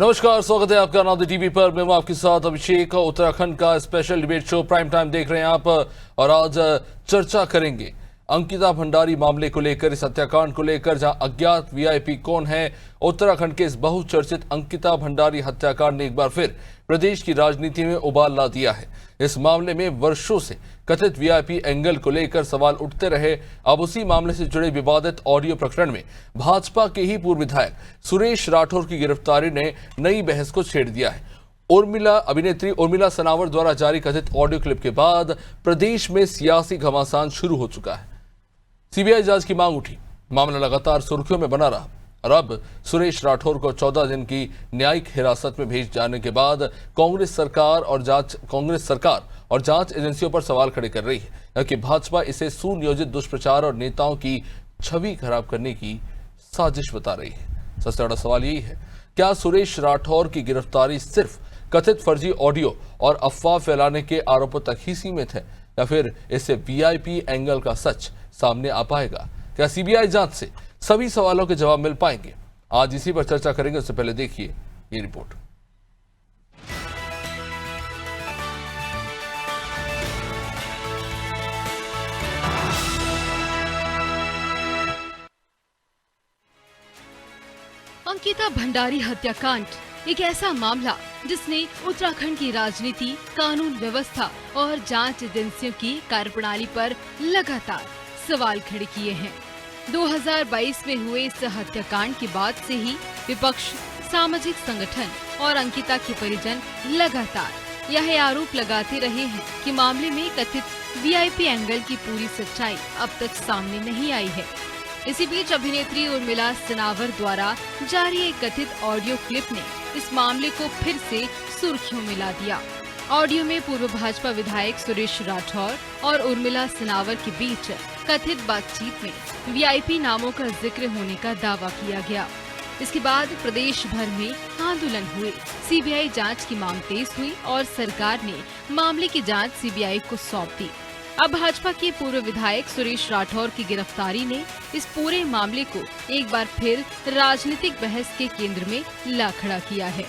नमस्कार, स्वागत है आपका नादी टीवी पर। मैं हूं आपके साथ अभिषेक। उत्तराखंड का special debate show prime time देख रहे हैं आप, और आज चर्चा करेंगे अंकिता भंडारी मामले को लेकर, इस हत्याकांड को लेकर, जहां अज्ञात वीआईपी कौन है। उत्तराखंड के इस बहुचर्चित अंकिता भंडारी हत्याकांड ने एक बार फिर प्रदेश की राजनीति में उबाल ला दिया है। इस मामले में वर्षों से कथित वीआईपी एंगल को लेकर सवाल उठते रहे। अब उसी मामले से जुड़े विवादित ऑडियो प्रकरण में भाजपा के ही पूर्व विधायक सुरेश राठौर की गिरफ्तारी ने नई बहस को छेड़ दिया है। अभिनेत्री उर्मिला सनावर द्वारा जारी कथित ऑडियो क्लिप के बाद प्रदेश में सियासी घमासान शुरू हो चुका है। सीबीआई जांच की मांग उठी, मामला लगातार सुर्खियों में बना रहा, और अब सुरेश राठौर को 14 दिन की न्यायिक हिरासत में भेज जाने के बाद कांग्रेस सरकार और जांच एजेंसियों पर सवाल खड़े कर रही है कि भाजपा इसे सुनियोजित दुष्प्रचार और नेताओं की छवि खराब करने की साजिश बता रही है। सबसे बड़ा सवाल यही है, क्या सुरेश राठौर की गिरफ्तारी सिर्फ कथित फर्जी ऑडियो और अफवाह फैलाने के आरोपों तक ही सीमित है, या फिर इससे वीआईपी एंगल का सच सामने आ पाएगा? क्या सीबीआई जांच से सभी सवालों के जवाब मिल पाएंगे? आज इसी पर चर्चा करेंगे। उससे पहले देखिए ये रिपोर्ट। अंकिता भंडारी हत्याकांड एक ऐसा मामला जिसने उत्तराखंड की राजनीति, कानून व्यवस्था और जांच एजेंसियों की कार्यप्रणाली पर लगातार सवाल खड़े किए हैं। 2022 में हुए इस हत्याकांड के बाद से ही विपक्ष, सामाजिक संगठन और अंकिता के परिजन लगातार यह आरोप लगाते रहे हैं कि मामले में कथित वीआईपी एंगल की पूरी सच्चाई अब तक सामने नहीं आई है। इसी बीच अभिनेत्री उर्मिला सनावर द्वारा जारी एक कथित ऑडियो क्लिप ने इस मामले को फिर से सुर्खियों में ला दिया। ऑडियो में पूर्व भाजपा विधायक सुरेश राठौर और उर्मिला सनावर के बीच कथित बातचीत में वीआईपी नामों का जिक्र होने का दावा किया गया। इसके बाद प्रदेश भर में आंदोलन हुए, सीबीआई जांच की मांग तेज हुई और सरकार ने मामले की जांच सीबीआई को सौंप दी। अब भाजपा के पूर्व विधायक सुरेश राठौर की गिरफ्तारी ने इस पूरे मामले को एक बार फिर राजनीतिक बहस के केंद्र में ला खड़ा किया है।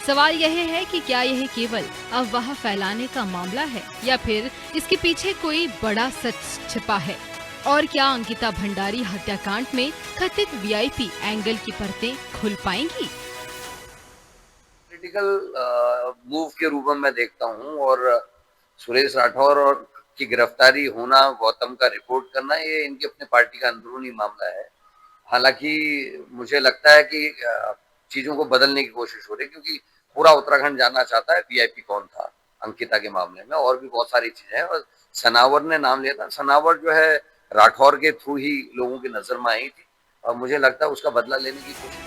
सवाल यह है कि क्या यह केवल अफवाह फैलाने का मामला है, या फिर इसके पीछे कोई बड़ा सच छिपा है, और क्या अंकिता भंडारी हत्याकांड में कथित वीआईपी एंगल की परतें खुल पाएंगी? पॉलिटिकल मूव के रूप में मैं देखता हूं, और सुरेश राठौर और की गिरफ्तारी होना, गौतम का रिपोर्ट करना, ये इनकी अपने पार्टी का अंदरूनी मामला है। हालांकि मुझे लगता है कि चीजों को बदलने की कोशिश हो रही है, क्योंकि पूरा उत्तराखंड जानना चाहता है वीआईपी कौन था अंकिता के मामले में। और भी बहुत सारी चीजें हैं, और सनावर ने नाम लिया था। सनावर जो है राठौर के थ्रू ही लोगों की नजर में आई थी, और मुझे लगता है उसका बदला लेने की कोशिश।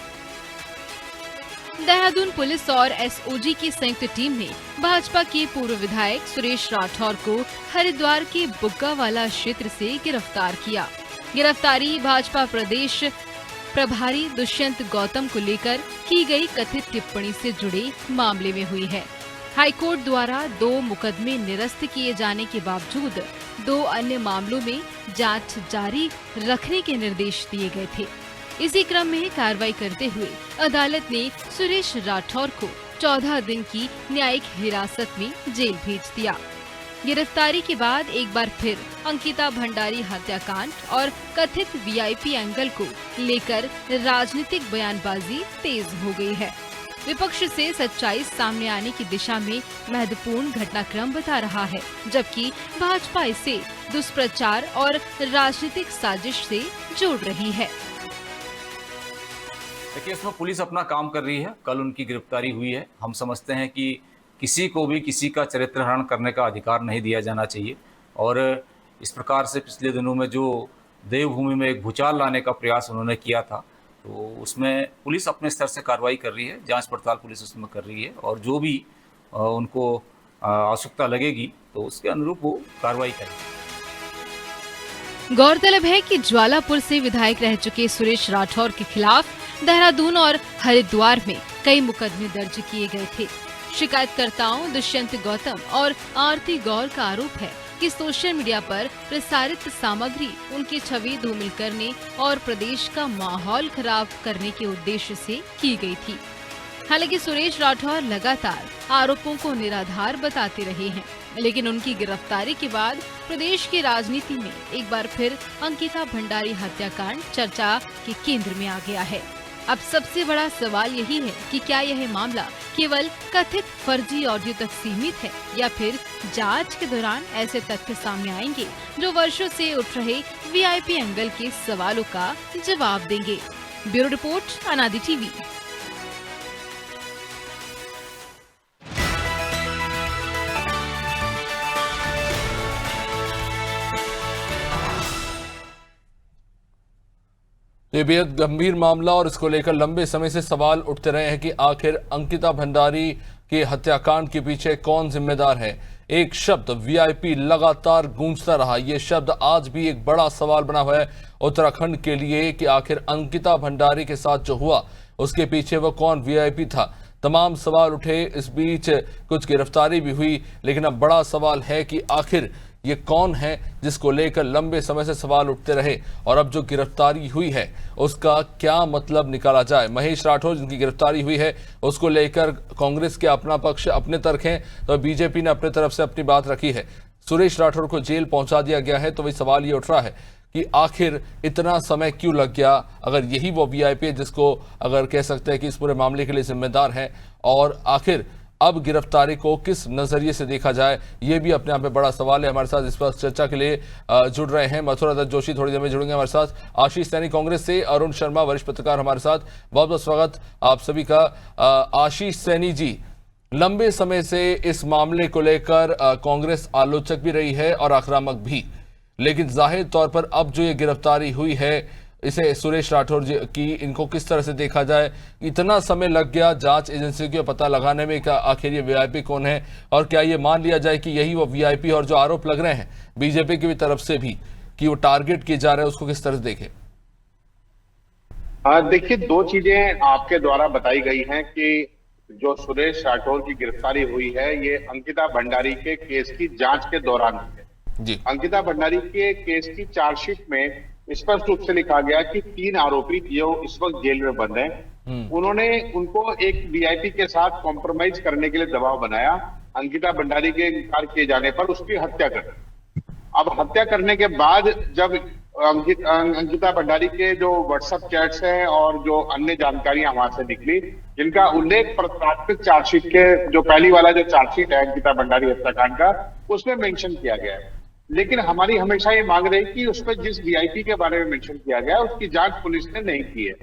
देहरादून पुलिस और एसओजी की संयुक्त टीम ने भाजपा के पूर्व विधायक सुरेश राठौर को हरिद्वार के बुग्गावाला क्षेत्र से गिरफ्तार किया। गिरफ्तारी भाजपा प्रदेश प्रभारी दुष्यंत गौतम को लेकर की गई कथित टिप्पणी से जुड़े मामले में हुई है। हाईकोर्ट द्वारा 2 मुकदमे निरस्त किए जाने के बावजूद 2 अन्य मामलों में जांच जारी रखने के निर्देश दिए गए थे। इसी क्रम में कार्रवाई करते हुए अदालत ने सुरेश राठौर को 14 दिन की न्यायिक हिरासत में जेल भेज दिया। गिरफ्तारी के बाद एक बार फिर अंकिता भंडारी हत्याकांड और कथित वीआईपी एंगल को लेकर राजनीतिक बयानबाजी तेज हो गई है। विपक्ष से सच्चाई सामने आने की दिशा में महत्वपूर्ण घटनाक्रम बता रहा है, जबकि भाजपा इसे दुष्प्रचार और राजनीतिक साजिश से जोड़ रही है। देखिए, इसमें पुलिस अपना काम कर रही है। कल उनकी गिरफ्तारी हुई है। हम समझते हैं कि किसी को भी किसी का चरित्र हनन करने का अधिकार नहीं दिया जाना चाहिए, और इस प्रकार से पिछले दिनों में जो देवभूमि में एक भूचाल लाने का प्रयास उन्होंने किया था, तो उसमें पुलिस अपने स्तर से कार्रवाई कर रही है, जांच पड़ताल पुलिस उसमें कर रही है, और जो भी उनको आवश्यकता लगेगी तो उसके अनुरूप वो कार्रवाई करेंगे। गौरतलब है कि ज्वालापुर से विधायक रह चुके सुरेश राठौर के खिलाफ देहरादून और हरिद्वार में कई मुकदमे दर्ज किए गए थे। शिकायतकर्ताओं दुष्यंत गौतम और आरती गौर का आरोप है कि सोशल मीडिया पर प्रसारित सामग्री उनकी छवि धूमिल करने और प्रदेश का माहौल खराब करने के उद्देश्य से की गई थी। हालांकि सुरेश राठौर लगातार आरोपों को निराधार बताते रहे हैं, लेकिन उनकी गिरफ्तारी के बाद प्रदेश की राजनीति में एक बार फिर अंकिता भंडारी हत्याकांड चर्चा के केंद्र में आ गया है। अब सबसे बड़ा सवाल यही है कि क्या यह मामला केवल कथित फर्जी ऑडियो तक सीमित है या फिर जांच के दौरान ऐसे तथ्य सामने आएंगे जो वर्षों से उठ रहे वीआईपी एंगल के सवालों का जवाब देंगे। ब्यूरो रिपोर्ट, अनादि टीवी। ये बेहद गंभीर मामला और इसको लेकर लंबे समय से सवाल उठते रहे हैं कि आखिर अंकिता भंडारी के हत्याकांड के पीछे कौन जिम्मेदार है। एक शब्द वीआईपी लगातार गूंजता रहा। ये शब्द आज भी एक बड़ा सवाल बना हुआ है उत्तराखंड के लिए कि आखिर अंकिता भंडारी के साथ जो हुआ उसके पीछे वो कौन वीआईपी था। तमाम सवाल उठे, इस बीच कुछ गिरफ्तारी भी हुई, लेकिन अब बड़ा सवाल है कि आखिर ये कौन है जिसको लेकर लंबे समय से सवाल उठते रहे और अब जो गिरफ्तारी हुई है उसका क्या मतलब निकाला जाए। महेश राठौर जिनकी गिरफ्तारी हुई है उसको लेकर कांग्रेस के अपना पक्ष अपने तर्क हैं, तो बीजेपी ने अपने तरफ से अपनी बात रखी है। सुरेश राठौर को जेल पहुंचा दिया गया है, तो वही सवाल ये उठ रहा है कि आखिर इतना समय क्यों लग गया। अगर यही वो वीआईपी है जिसको अगर कह सकते हैं कि इस पूरे मामले के लिए जिम्मेदार है, और आखिर अब गिरफ्तारी को किस नजरिए से देखा जाए, ये भी अपने आप में बड़ा सवाल है। हमारे साथ इस पर चर्चा के लिए जुड़ रहे हैं मथुरा दत्त जोशी, थोड़ी देर में जुड़ेंगे हमारे साथ आशीष सैनी कांग्रेस से, अरुण शर्मा वरिष्ठ पत्रकार हमारे साथ। बहुत बहुत स्वागत आप सभी का। आशीष सैनी जी, लंबे समय से इस मामले को लेकर कांग्रेस आलोचक भी रही है और आक्रामक भी, लेकिन जाहिर तौर पर अब जो ये गिरफ्तारी हुई है इसे सुरेश राठौर जी की, इनको किस तरह से देखा जाए। इतना समय लग गया जांच एजेंसियों को पता लगाने में कि आखिर ये वीआईपी कौन है, और क्या ये मान लिया जाए कि यही वो वीआईपी, और जो आरोप लग रहे हैं बीजेपी की भी तरफ से भी कि वो टारगेट किए जा रहे हैं, उसको किस तरह से देखें। देखिए, दो चीजें आपके द्वारा बताई गई हैं कि जो सुरेश राठौर की गिरफ्तारी हुई है ये अंकिता भंडारी के केस की जांच के दौरान हुई है जी। अंकिता भंडारी के केस की चार्जशीट में स्पष्ट रूप से लिखा गया कि 3 आरोपी जो इस वक्त जेल में बंद हैं, उन्होंने उनको एक वीआईपी के साथ कॉम्प्रोमाइज करने के लिए दबाव बनाया। अंकिता भंडारी के इनकार किए जाने पर उसकी हत्या कर। अब हत्या करने के बाद जब अंकिता भंडारी के जो व्हाट्सएप चैट्स हैं और जो अन्य जानकारियां वहां से निकली, जिनका उल्लेख प्राथमिक चार्जशीट के जो पहली वाला जो चार्जशीट है अंकिता भंडारी हत्याकांड का, उसमें मेंशन किया गया है। लेकिन हमारी हमेशा ये मांग रही कि उसमें जिस वीआईपी के बारे में मेंशन किया गया उसकी जांच पुलिस ने नहीं की है।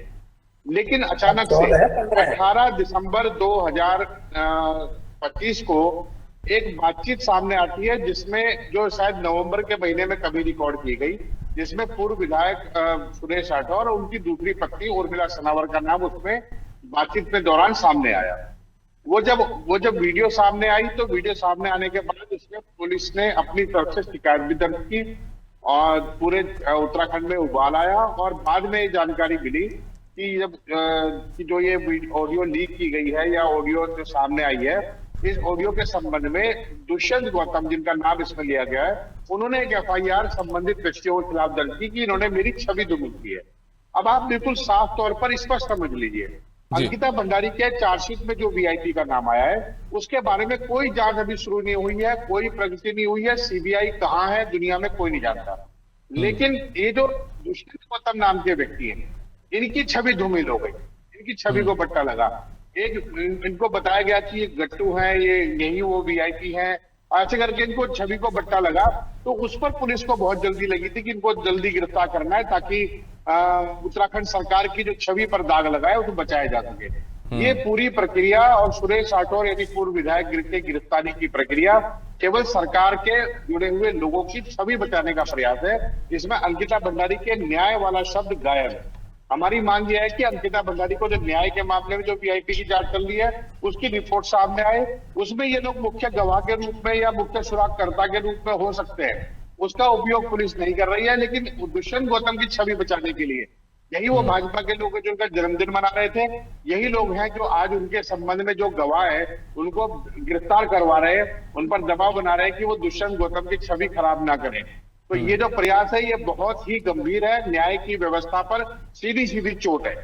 लेकिन अचानक से 18 दिसंबर 2025 को एक बातचीत सामने आती है जिसमें, जो शायद नवंबर के महीने में कभी रिकॉर्ड की गई, जिसमें पूर्व विधायक सुरेश राठौर और उनकी दूसरी पत्नी उर्मिला सनावर का नाम उसमें बातचीत के दौरान सामने आया। वो जब वीडियो सामने आई तो वीडियो सामने आने के बाद उसमें पुलिस ने अपनी तरफ से शिकायत भी दर्ज की और पूरे उत्तराखंड में उबाल आया। और बाद में ये जानकारी मिली कि जो ये ऑडियो लीक की गई है या ऑडियो जो सामने आई है, इस ऑडियो के संबंध में दुष्यंत गौतम, जिनका नाम इसमें लिया गया है, उन्होंने एक एफआईआर संबंधित व्यक्तियों के खिलाफ दर्ज की कि इन्होंने मेरी छवि धूमिल की है। अब आप बिल्कुल साफ तौर पर स्पष्ट समझ लीजिए, अंकिता भंडारी के चार्जशीट में जो वीआईपी का नाम आया है उसके बारे में कोई जांच अभी शुरू नहीं हुई है, कोई प्रगति नहीं हुई है। सीबीआई कहाँ है दुनिया में कोई नहीं जानता। लेकिन ये जो दुष्यंत गौतम नाम के व्यक्ति हैं, इनकी छवि धूमिल हो गई, इनकी छवि को पट्टा लगा। इनको बताया गया कि ये गट्टू है, ये यही वो वीआईपी है, ऐसे करके इनको छवि को बट्टा लगा। तो उस पर पुलिस को बहुत जल्दी लगी थी कि इनको जल्दी गिरफ्तार करना है ताकि उत्तराखंड सरकार की जो छवि पर दाग लगा है उसको बचाया जा सके। ये पूरी प्रक्रिया और सुरेश राठौर यानी पूर्व विधायक की गिरफ्तारी की प्रक्रिया केवल सरकार के जुड़े हुए लोगों की छवि बचाने का प्रयास है। इसमें अंकिता भंडारी के न्याय वाला शब्द गायब है। हमारी मांग यह है कि अंकिता भंडारी को जो न्याय के मामले में जो वीआईपी की जांच चल रही है उसकी रिपोर्ट सामने आए, उसमें ये लोग मुख्य गवाह के रूप में या मुख्य सुरागकर्ता के रूप में हो सकते हैं, उसका उपयोग पुलिस नहीं कर रही है। लेकिन दुष्यंत गौतम की छवि बचाने के लिए यही वो भाजपा के लोग जो उनका जन्मदिन मना रहे थे, यही लोग हैं जो आज उनके संबंध में जो गवाह है उनको गिरफ्तार करवा रहे हैं, उन पर दबाव बना रहे हैं कि वो दुष्यंत गौतम की छवि खराब ना करें। तो ये जो प्रयास है ये बहुत ही गंभीर है, न्याय की व्यवस्था पर सीधी सीधी चोट है।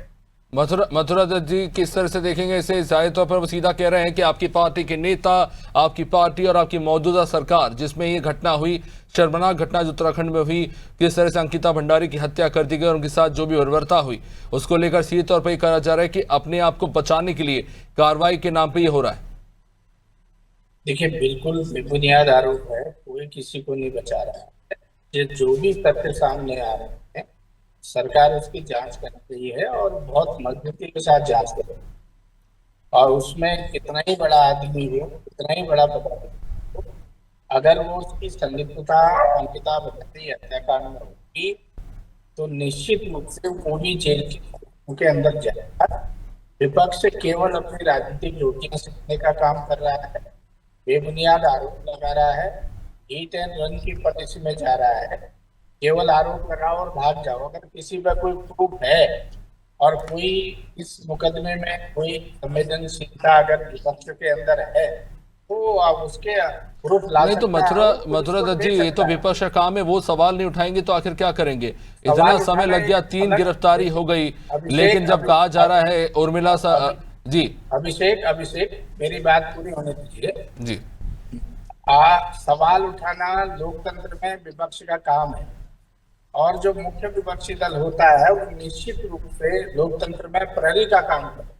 मथुरा दत्त जी किस तरह से देखेंगे इसे? जाहिर तौर पर वो सीधा कह रहे हैं कि आपकी पार्टी के नेता, आपकी पार्टी और आपकी मौजूदा सरकार जिसमें ये घटना हुई, शर्मनाक घटना जो उत्तराखंड में हुई, किस तरह से अंकिता भंडारी की हत्या कर दी गई और उनके साथ जो भी बर्बरता हुई, उसको लेकर सीधे तौर पर यह कहा जा रहा है कि अपने आप को बचाने के लिए कार्रवाई के नाम पर यह हो रहा है। देखिए, बिल्कुल बेबुनियाद आरोप है, कोई किसी को नहीं बचा रहा है। ये जो भी तथ्य सामने आ रहे हैं, सरकार उसकी जांच कर रही है और बहुत मजबूती के साथ जांच कर रही है। और उसमें कितना ही बड़ा आदमी हो, कितना ही बड़ा पदाधिकारी हो, अगर वो उसकी संलिप्तता अंकिता भंडारी हत्याकांड में होगी तो निश्चित रूप से वो भी जेल के अंदर जाएगा। विपक्ष केवल अपनी राजनीतिक रोटियां सेकने का काम कर रहा है, बेबुनियाद आरोप लगा रहा है, हिट एंड रन की पॉलिसी में जा रहा है। केवल आरोप लगाओ और भाग जाओ। अगर किसी पर कोई प्रूफ है और कोई इस मुकदमे में कोई संवेदनशीलता अगर विपक्ष के अंदर है तो आप उसके प्रूफ ला नहीं तो मथुरा दत्त जी, ये तो विपक्ष का काम है, वो सवाल नहीं उठाएंगे तो आखिर क्या करेंगे? इतना समय लग गया, 3 गिरफ्तारी हो गई, लेकिन जब कहा जा रहा है उर्मिला जी अभिषेक मेरी बात पूरी होने दीजिए जी। सवाल उठाना लोकतंत्र में विपक्ष का काम है और जो मुख्य विपक्षी दल होता है वो निश्चित रूप से लोकतंत्र में प्रहरी का काम करे,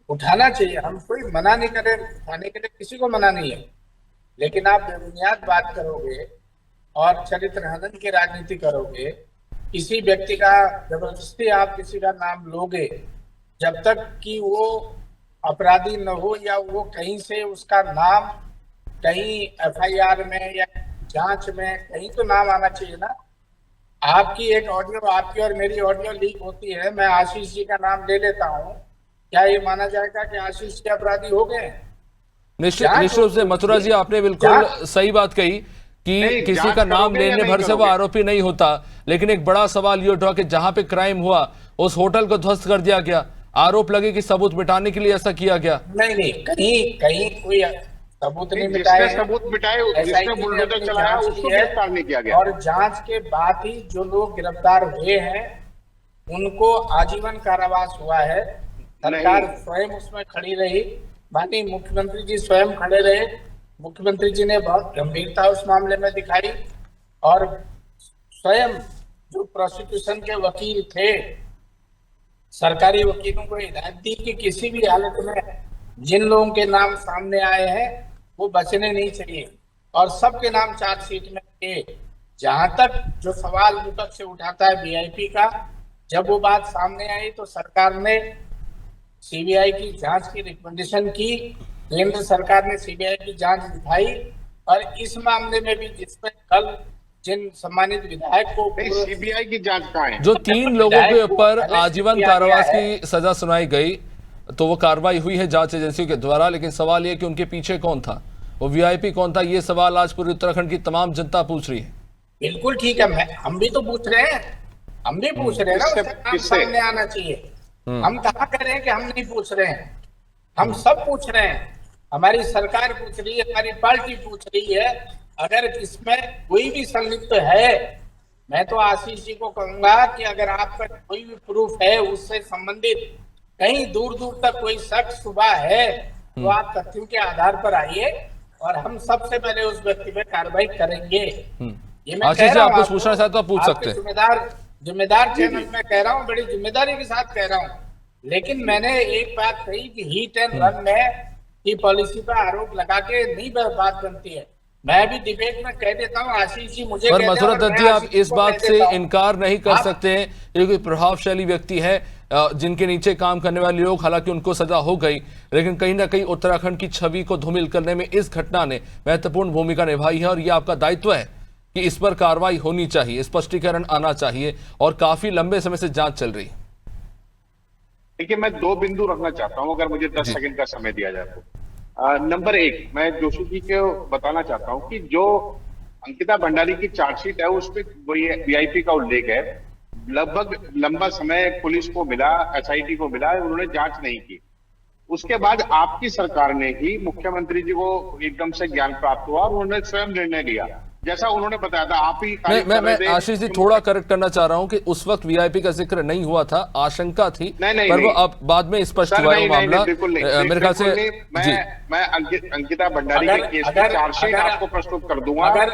उठाना चाहिए। हम कोई मना नहीं करें, उठाने के लिए किसी को मना नहीं है, लेकिन आप बेबुनियाद बात करोगे और चरित्र हनन की राजनीति करोगे, किसी व्यक्ति का जबरदस्ती आप किसी का नाम लोगे, जब तक कि वो अपराधी न हो या वो कहीं से उसका नाम कहीं एफआईआर में या जांच में कहीं तो नाम आना चाहिए ना। आपकी एक ऑडियो, आपकी और मेरी ऑडियो लीक होती है, मैं आशीष जी का नाम ले लेता हूँ, क्या ये माना जाएगा कि आशीष के अपराधी हो गए? निश्चित रूप से मथुरा जी, आपने बिल्कुल सही बात कही कि किसी का नाम लेने भर से वो आरोपी नहीं होता, लेकिन एक बड़ा सवाल ये उठा कि जहां पे क्राइम हुआ उस होटल को ध्वस्त कर दिया गया, आरोप लगे कि सबूत मिटाने के लिए ऐसा किया गया। नहीं, कहीं कोई सबूत नहीं मिटाए, सबूत मिटाए, जिसने बुलडोजर चलाया उसको गिरफ्तार नहीं किया गया। और जांच के बाद ही जो लोग गिरफ्तार हुए हैं उनको आजीवन कारावास हुआ है। सरकार स्वयं उसमें खड़ी रही, माननीय मुख्यमंत्री जी स्वयं खड़े रहे, मुख्यमंत्री जी ने बहुत गंभीरता उस मामले में दिखाई और स्वयं जो प्रोसिक्यूशन के वकील थे, सरकारी वकीलों को हिदायत दी कि किसी भी हालत में जिन लोगों के नाम सामने आए हैं वो बचने नहीं चाहिए और सबके नाम चार्जशीट में थे। जहां तक जो सवाल विपक्ष से उठाता है वीआईपी का, जब वो बात सामने आई तो सरकार ने सीबीआई की जांच की रिकमेंडेशन की, केंद्र सरकार ने सीबीआई की जांच दिखाई और इस मामले में भी जिसमें कल जिन सम्मानित विधायक को सीबीआई की जांच कहाँ है, जो 3 लोगों के ऊपर आजीवन कारावास की सजा सुनाई गई, तो वो कार्रवाई हुई है जांच एजेंसियों के द्वारा, लेकिन सवाल ये कि उनके पीछे कौन था, वो वीआईपी कौन था, ये सवाल आज पूरी उत्तराखंड की तमाम जनता पूछ रही है। बिल्कुल ठीक है, हम भी तो पूछ रहे हैं, हम भी पूछ रहे हैं ना, उसका नाम सामने आना चाहिए। हम कहाँ कह रहे हैं कि हम नहीं पूछ रहे हैं, हम सब पूछ रहे हैं, हमारी सरकार पूछ रही है, हमारी पार्टी पूछ रही है। अगर इसमें कोई भी संलिप्त है, मैं तो आशीष जी को कहूंगा कि अगर आपका कोई भी प्रूफ है उससे संबंधित, कहीं दूर दूर तक कोई शक शुबा है, तो आप तथ्यों के आधार पर आइए और हम सबसे पहले उस व्यक्ति पे कार्रवाई करेंगे। ये मैं कह रहा हूँ, आप कुछ पूछना चाहते हो पूछ सकते हैं। जिम्मेदार चैनल में कह रहा हूँ, बड़ी जिम्मेदारी के साथ कह रहा हूँ। लेकिन मैंने एक बात कही कि हिट एंड रन में की पॉलिसी पर आरोप लगा के नहीं बात बनती है। मैं भी डिबेट में कह देता हूं, आशीष जी मुझे पर मथुरा दत्त जी, आप इस बात से इनकार नहीं कर सकते हैं, ये कोई प्रभावशाली व्यक्ति है, जिनके नीचे काम करने वाले लोग, हालांकि उनको सजा हो गई, लेकिन कहीं ना कहीं उत्तराखंड की छवि को धूमिल करने में इस घटना ने महत्वपूर्ण भूमिका निभाई है और ये आपका दायित्व है कि इस पर कार्रवाई होनी चाहिए, स्पष्टीकरण आना चाहिए और काफी लंबे समय से जांच चल रही है। देखिए, मैं 2 बिंदु रखना चाहता हूं, अगर मुझे 10 सेकंड का समय दिया जाए तो। नंबर 1, मैं जोशी जी को बताना चाहता हूं कि जो अंकिता भंडारी की चार्जशीट है उसमें वीआईपी का उल्लेख है। लगभग लंबा समय पुलिस को मिला, एसआईटी को मिला, उन्होंने जांच नहीं की। उसके बाद आपकी सरकार ने ही मुख्यमंत्री जी को एकदम से ज्ञान प्राप्त हुआ और उन्होंने स्वयं निर्णय लिया जैसा उन्होंने बताया था, आप ही मैं आशीष जी थोड़ा करेक्ट करना चाह रहा हूं कि उस वक्त वीआईपी का जिक्र नहीं हुआ था, आशंका थी, नहीं, पर वो अब बाद में स्पष्ट हुआ है मामला। मेरे ख्याल से मैं अंकिता भंडारी के केस की चार्जशीट आपको प्रस्तुत कर दूंगा।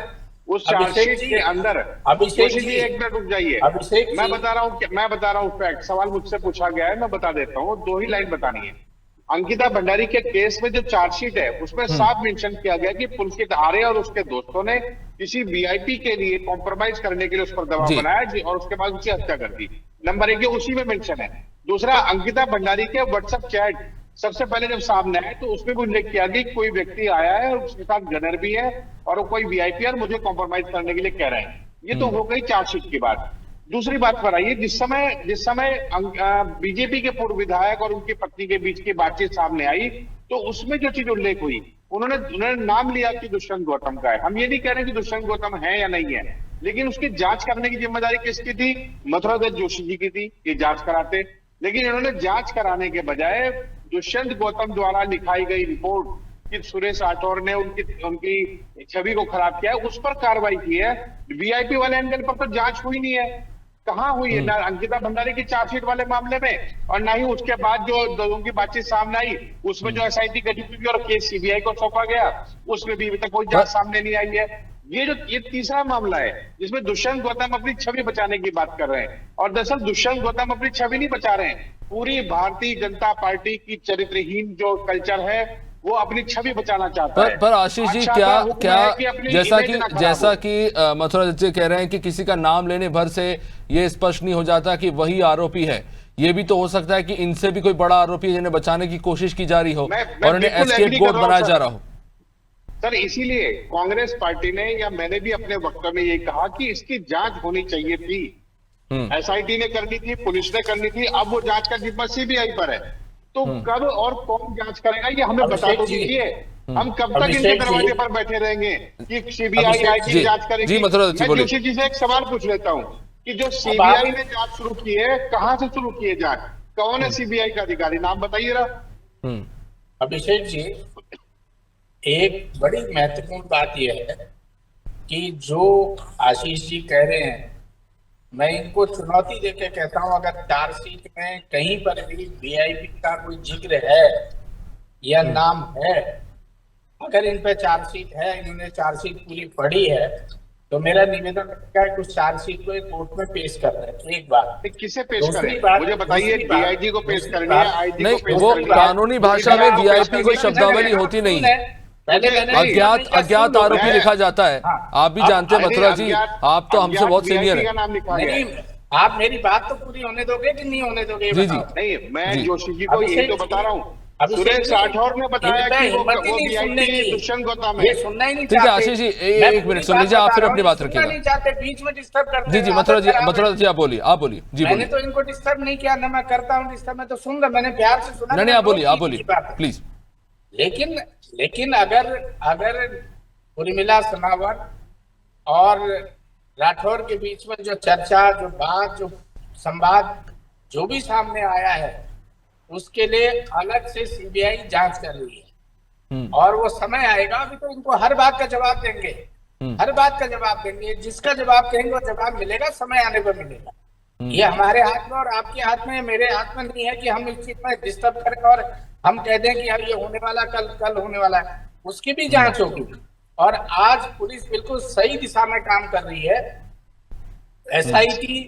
उस चार्जशीट के अंदर अभिषेक जी, एक मिनट रुक जाइए, मैं बता रहा हूँ फैक्ट। सवाल मुझसे पूछा गया है, मैं बता देता हूँ, 2 ही लाइन बतानी है। अंकिता भंडारी के केस में जो चार्जशीट है उसमें साफ मेंशन किया गया कि पुलकित आर्य और उसके दोस्तों ने किसी वीआईपी के लिए कॉम्प्रोमाइज करने के लिए उस पर दबाव बनाया और उसके बाद उसकी हत्या कर दी। नंबर 1 ये उसी में मेंशन है। दूसरा, अंकिता भंडारी के व्हाट्सएप चैट सबसे पहले जब सामने आए तो उसमें भी उल्लेख किया कि कोई व्यक्ति आया है और उसके साथ गनर भी है और वो कोई वीआईपी और मुझे कॉम्प्रोमाइज करने के लिए कह रहे हैं। ये तो हो गई चार्जशीट की बात। दूसरी बात पर आइए, जिस समय बीजेपी के पूर्व विधायक और उनकी पत्नी के बीच की बातचीत सामने आई तो उसमें जो चीज उल्लेख हुई, उन्होंने नाम लिया कि दुष्यंत गौतम का है। हम ये नहीं कह रहे कि दुष्यंत गौतम है या नहीं है, लेकिन उसकी जांच करने की जिम्मेदारी किसकी थी? मथुरादास जोशी जी की थी, ये जांच कराते। लेकिन इन्होंने जांच कराने के बजाय दुष्यंत गौतम द्वारा लिखाई गई रिपोर्ट कि सुरेश राठौर ने उनकी छवि को खराब किया है, उस पर कार्रवाई की है। वीआईपी वाले एंगल पर तो जांच हुई नहीं है। कहां हुई है? ना अंकिता भंडारी की चार्जशीट वाले मामले में और ना ही उसके बाद जो दोनों की बातचीत सामने आई उसमें जो एसआईटी गठित हुई और केस सीबीआई को सौंपा गया, उसमें भी अभी तक कोई जांच सामने नहीं आई है। ये तीसरा मामला है जिसमें दुष्यंत गौतम अपनी छवि बचाने की बात कर रहे हैं और दरअसल दुष्यंत गौतम अपनी छवि नहीं बचा रहे हैं। पूरी भारतीय जनता पार्टी की चरित्रहीन जो कल्चर है वो अपनी छवि बचाना चाहता है। पर आशीष जी, जैसा कि मथुरा जी कह रहे हैं कि किसी का नाम लेने भर से ये स्पष्ट नहीं हो जाता कि वही आरोपी है, ये भी तो हो सकता है कि इनसे भी कोई बड़ा आरोपी है जिन्हें बचाने की कोशिश की जा रही हो और उन्हें एस्केप गोट बनाया जा रहा हो। सर, इसीलिए कांग्रेस पार्टी ने या मैंने भी अपने वक्तव्य में ये कहा कि इसकी जांच होनी चाहिए थी। एसआईटी ने करनी थी, पुलिस ने करनी थी, अब वो जांच का जिम्मा सीबीआई पर है। तो कब और कौन जांच करेगा ये हमें बता तो दीजिए। हम कब तक इनके दरवाजे पर बैठे रहेंगे कि सीबीआई आएगी जांच करेगी? मैं जोशी जी से एक सवाल पूछ लेता हूँ कि जो सीबीआई ने जांच शुरू की है, कहां से शुरू की है जांच? कौन है सीबीआई का अधिकारी? नाम बताइए रहा। अभिषेक जी, एक बड़ी महत्वपूर्ण बात यह है कि जो आशीष जी कह रहे हैं, मैं इनको चुनौती देके कहता हूं, अगर चार्जशीट में कहीं पर भी वीआईपी का कोई जिक्र है या नाम है, अगर इन पे चार्जशीट है, इन्होंने चार्जशीट पूरी पढ़ी है, तो मेरा निवेदन है कि उस चार्जशीट को एक कोर्ट में पेश कर रहे हैं। एक बात, किसे पेश करें मुझे बताइए? डीआईजी को पेश करनी है, आईजी को पेश करनी है? कानूनी भाषा में वीआईपी कोई शब्दावली होती नहीं है। अज्ञात आरोपी लिखा जाता है। आप भी जानते हैं मथुरा जी, आप तो हमसे बहुत सीनियर है। आप मेरी बात तो पूरी होने दोगे कि नहीं होने दोगे? जी जी नहीं, मैं जोशी जी को यही तो बता रहा हूँ। सुरेश राठौर ने बताया कि वो वीआईपी दुष्यंत गौतम है। सुनना ही नहीं ठीक है आशीष जी, एक मिनट सुन लीजिए, आप फिर अपनी बात रखिएगा। नहीं चाहते बीच में डिस्टर्ब करते। जी जी मथुरा जी आप बोलिए जी। मैंने तो इनको डिस्टर्ब नहीं किया, ना मैं करता हूँ डिस्टर्ब, मैं तो सुन रहा, मैंने प्यार से सुना। नहीं आप बोलिए प्लीज। लेकिन अगर उर्मिला सनावर और राठौर के बीच में जो चर्चा, जो बात, जो संवाद जो भी सामने आया है, उसके लिए अलग से सीबीआई जांच कर रही है और वो समय आएगा। अभी तो इनको हर बात का जवाब देंगे, हर बात का जवाब देंगे, जिसका जवाब कहेंगे वो जवाब मिलेगा, समय आने पर मिलेगा। ये हमारे हाथ में और आपके हाथ में, मेरे हाथ में नहीं है कि हम इस चीज में डिस्टर्ब करें और हम कह दें कि यार ये होने वाला, कल होने वाला है। उसकी भी जांच होगी और आज पुलिस बिल्कुल सही दिशा में काम कर रही है, एसआईटी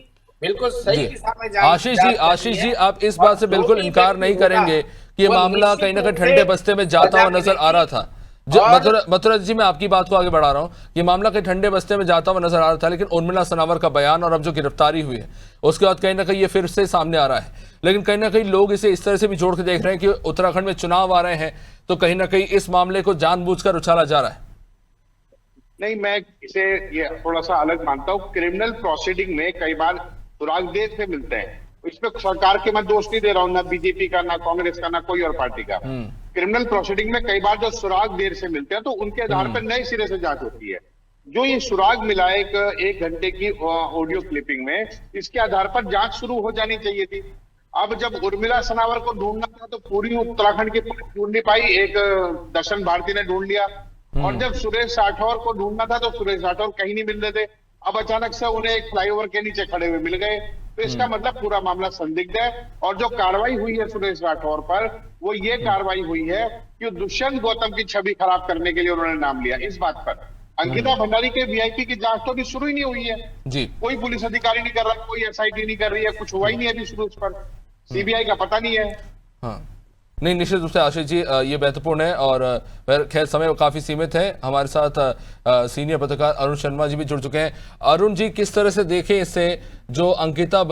बिल्कुल सही दिशा में जा रही है। आशीष जी आप इस बात से बिल्कुल इनकार नहीं करेंगे कि ये मामला कहीं ना कहीं ठंडे बस्ते में जाता हुआ नजर आ रहा था। मथुरा जी, मैं आपकी बात को आगे बढ़ा रहा हूं। ये मामला कहीं ठंडे बस्ते में जाता हुआ नजर आ रहा था, लेकिन उर्मिला सनावर का बयान और अब जो गिरफ्तारी हुई है उसके बाद कहीं ना कहीं ये फिर से सामने आ रहा है। लेकिन कहीं ना कहीं लोग इसे इस तरह से भी जोड़ के देख रहे हैं कि उत्तराखंड में चुनाव आ रहे हैं, तो कहीं ना कहीं इस मामले को जानबूझकर उछाला जा रहा है। नहीं, मैं इसे ये थोड़ा सा अलग मानता हूँ। क्रिमिनल प्रोसीडिंग में कई बार सुराग देर से मिलते हैं, इसमें सरकार के मैं दोष नहीं दे रहा हूँ, ना बीजेपी का, ना कांग्रेस का, ना कोई और पार्टी का। क्रिमिनल प्रोसीडिंग में कई बार जो सुराग देर से मिलते हैं तो उनके आधार पर नए सिरे से जांच होती है। जो ये सुराग मिला एक घंटे की ऑडियो क्लिपिंग में, इसके आधार पर जांच शुरू हो जानी चाहिए थी। अब जब उर्मिला सनावर को ढूंढना था तो पूरी उत्तराखंड की ढूंढ नहीं पाई, एक दर्शन भारती ने ढूंढ लिया। और जब सुरेश राठौर को ढूंढना था तो सुरेश राठौर कहीं नहीं मिल रहे थे। अब अचानक से उन्हें एक फ्लाईओवर के नीचे खड़े हुए मिल गए, तो इसका मतलब पूरा मामला संदिग्ध है। और जो कार्रवाई हुई है सुरेश राठौर पर, वो ये कार्रवाई हुई है कि दुष्यंत गौतम की छवि खराब करने के लिए उन्होंने नाम लिया। इस बात पर अंकिता भंडारी के वीआईपी की जांच तो अभी शुरू ही नहीं हुई है जी। कोई पुलिस अधिकारी नहीं कर रहा, कोई एसआईटी नहीं कर रही है, कुछ हुआ ही नहीं है अभी शुरू उस पर, सीबीआई का पता नहीं है। हाँ, नहीं, निश्चित रूप से आशीष जी ये महत्वपूर्ण है। और खैर समय काफी सीमित है। हमारे साथ सीनियर पत्रकार अरुण शर्मा जी भी जुड़ चुके हैं। अरुण जी, किस तरह से देखें इससे जो अंकिता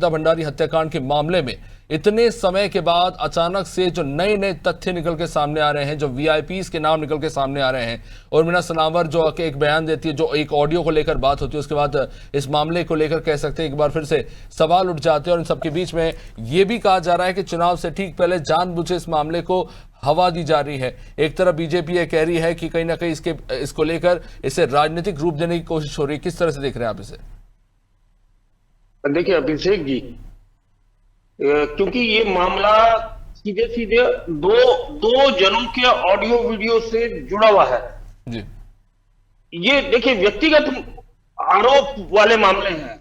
भंडारी हत्याकांड के मामले में इतने समय के बाद अचानक से जो नए नए तथ्य निकल के सामने आ रहे हैं, जो वीआईपीज के नाम निकल के सामने आ रहे हैं, उर्मिला सनावर जो एक बयान देती है, जो एक ऑडियो को लेकर बात होती है, उसके बाद इस मामले को लेकर कह सकते हैं एक बार फिर से सवाल उठ जाते हैं। और इन सबके बीच में ये भी कहा जा रहा है कि चुनाव से ठीक पहले जानबूझे इस मामले को हवा दी जा रही है। एक तरफ बीजेपी ये कह रही है कि कहीं ना कहीं इसको लेकर इसे राजनीतिक रूप देने की कोशिश हो रही है। किस तरह से देख रहे हैं आप इसे? देखिए अभिषेक जी, क्योंकि ये मामला सीधे सीधे दो जनों के ऑडियो वीडियो से जुड़ा हुआ है जी। ये देखिए व्यक्तिगत आरोप वाले मामले हैं,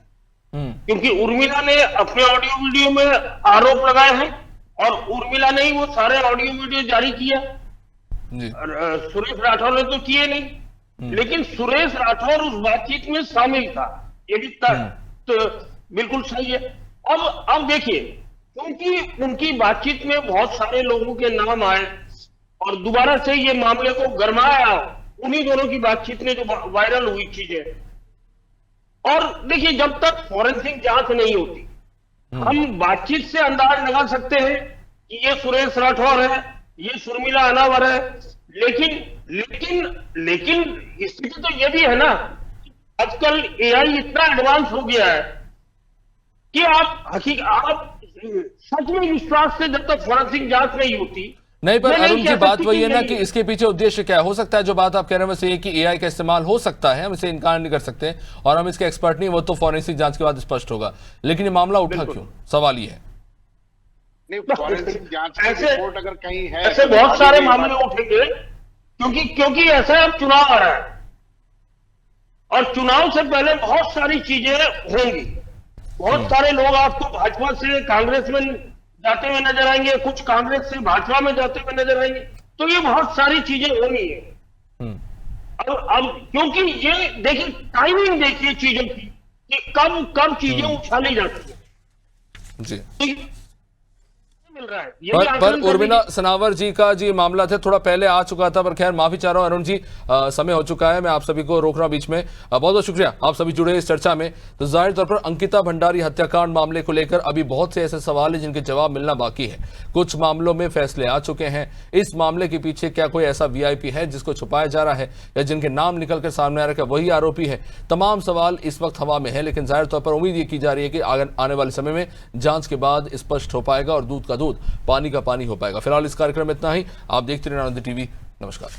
क्योंकि उर्मिला ने अपने ऑडियो वीडियो में आरोप लगाए हैं और उर्मिला ने ही वो सारे ऑडियो वीडियो जारी किया जी। सुरेश राठौर ने तो किए नहीं, लेकिन सुरेश राठौर उस बातचीत में शामिल था, ये भी तो बिल्कुल सही है। अब देखिए, क्योंकि उनकी बातचीत में बहुत सारे लोगों के नाम आए और दोबारा से ये मामले को गरमाया उन्हीं दोनों की बातचीत में जो वायरल हुई चीजें। और देखिए, जब तक फॉरेंसिक जांच नहीं होती हम बातचीत से अंदाज लगा सकते हैं कि ये सुरेश राठौर है, ये शर्मिला अनावर है, लेकिन स्थिति तो ये भी है ना, आजकल एआई इतना एडवांस हो गया है कि आप सच में विश्वास से जब तक फॉरेंसिक जांच नहीं होती नहीं। पर अरुण जी, बात वही है ना कि इसके पीछे उद्देश्य क्या हो सकता है। जो बात आप कह रहे हैं वैसे ये कि एआई का इस्तेमाल हो सकता है, हम इसे इनकार नहीं कर सकते और हम इसके एक्सपर्ट नहीं, वो तो फॉरेंसिक जांच के बाद स्पष्ट होगा। लेकिन ये मामला उठा क्यों, सवाल ये है। नहीं, फॉरेंसिक जांच की रिपोर्ट अगर कहीं है, ऐसे बहुत सारे मामले उठेंगे, क्योंकि ऐसा अब चुनाव आ रहा है और चुनाव से पहले बहुत सारी चीजें होंगी। बहुत सारे लोग आपको भाजपा से कांग्रेस में जाते हुए नजर आएंगे, कुछ कांग्रेस से भाजपा में जाते हुए नजर आएंगे, तो ये बहुत सारी चीजें होनी है। अब क्योंकि ये देखिए, टाइमिंग देखिए चीजों की कि कब चीजें उछाली जाती है जी। मिल रहा है ये पर उर्मिला सनावर जी का जी मामला था, थोड़ा पहले आ चुका था, पर खैर माफी चाह रहा हूं अरुण जी, समय हो चुका है, मैं आप सभी को रोक रहा हूं बीच में। बहुत बहुत शुक्रिया आप सभी जुड़े इस चर्चा में। तो जाहिर तौर पर अंकिता भंडारी हत्याकांड मामले को लेकर अभी बहुत से ऐसे सवाल हैं जिनके जवाब मिलना बाकी है। कुछ मामलों में फैसले आ चुके हैं। इस मामले के पीछे क्या कोई ऐसा वीआईपी है जिसको छुपाया जा रहा है, या जिनके नाम निकल कर सामने आ रहा है वही आरोपी है? तमाम सवाल इस वक्त हवा में है, लेकिन जाहिर तौर पर उम्मीद ये की जा रही है कि आने वाले समय में जांच के बाद स्पष्ट हो पाएगा और दूध का दूध, पानी का पानी हो पाएगा। फिलहाल इस कार्यक्रम में इतना ही। आप देखते रहना आनंद टीवी। नमस्कार।